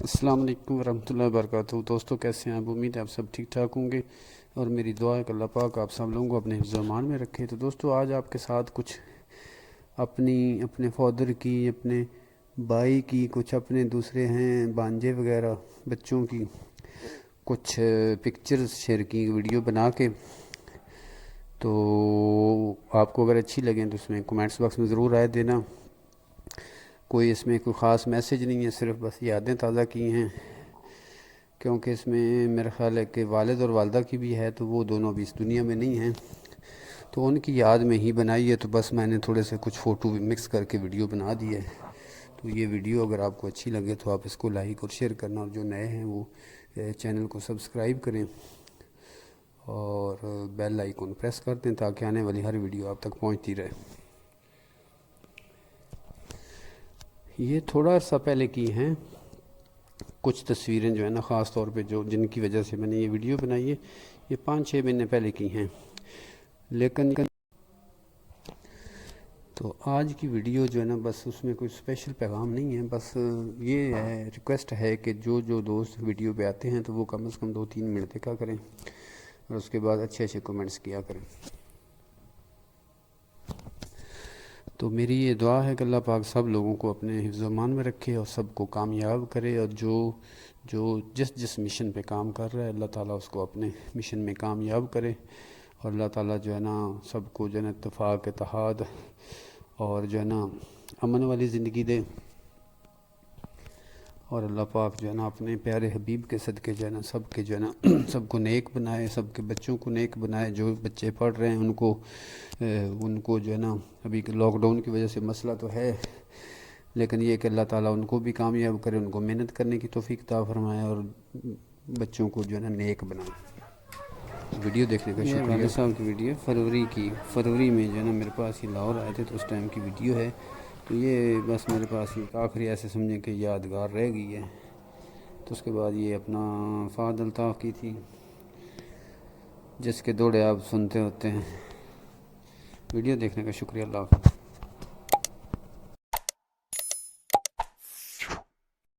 अस्सलाम वालेकुम वरहमतुल्लाहि वबरकातुहू। दोस्तों कैसे हैं आप? उम्मीद है आप सब ठीक ठाक होंगे और मेरी दुआ है कि अल्लाह पाक आप सब लोगों को अपने हिफ्ज़ व अमान में रखे। तो दोस्तों आज आपके साथ कुछ अपने फादर की, अपने भाई की, कुछ अपने दूसरे हैं भांजे वगैरह बच्चों की कुछ पिक्चर्स शेयर की वीडियो बना के। तो आपको अगर अच्छी लगें तो उसमें कमेंट्स बॉक्स में ज़रूर राय देना। कोई इसमें कोई ख़ास मैसेज नहीं है, सिर्फ बस यादें ताज़ा की हैं, क्योंकि इसमें मेरा ख़्याल है कि वालिद और वालदा की भी है, तो वो दोनों भी इस दुनिया में नहीं हैं, तो उनकी याद में ही बनाई है। तो बस मैंने थोड़े से कुछ फ़ोटो भी मिक्स करके वीडियो बना दी है। तो ये वीडियो अगर आपको अच्छी लगे तो आप इसको लाइक और शेयर करना, और जो नए हैं वो चैनल को सब्सक्राइब करें और बेल आइकन प्रेस कर दें ताकि आने वाली हर वीडियो आप तक पहुंचती रहे। ये थोड़ा अर्सा पहले की हैं कुछ तस्वीरें जो है ना, ख़ास तौर पे जो जिनकी वजह से मैंने ये वीडियो बनाई है, ये 5-6 महीने पहले की हैं। लेकिन तो आज की वीडियो जो है ना, बस उसमें कोई स्पेशल पैगाम नहीं है, बस ये है, रिक्वेस्ट है कि जो दोस्त वीडियो पे आते हैं तो वो कम से कम 2-3 मिनट देखा करें और उसके बाद अच्छे अच्छे कमेंट्स किया करें। तो मेरी ये दुआ है कि अल्लाह पाक सब लोगों को अपने हिफ्ज़ व अमान में रखे और सबको कामयाब करे, और जो जिस मिशन पे काम कर रहा है अल्लाह ताला उसको अपने मिशन में कामयाब करे, और अल्लाह ताला जो है ना सबको जो है ना इत्तेफाक, इत्तेहाद और जो है ना अमन वाली ज़िंदगी दे। और अल्लाह पाक जो है ना अपने प्यारे हबीब के सदक़े जो है ना सबके जो है ना सबको नेक बनाए, सबके बच्चों को नेक बनाए। जो बच्चे पढ़ रहे हैं उनको जो है ना, अभी लॉकडाउन की वजह से मसला तो है, लेकिन ये कि अल्लाह ताला उनको भी कामयाब करे, उनको मेहनत करने की तौफीक अता फरमाए और बच्चों को जो है ना नेक बनाए। वीडियो देखने का शुक्रिया। वालिद साहब की वीडियो फरवरी में जो है ना मेरे पास ये लाहौर आए थे, तो उस टाइम की वीडियो है। तो ये बस मेरे पास एक आखिरी ऐसे समझें कि यादगार रह गई है। तो उसके बाद ये अपना फ़ाद अल्ताफ़ की थी, जिसके दौड़े आप सुनते होते हैं। वीडियो देखने का शुक्रिया। अल्लाह हाफ़िज़।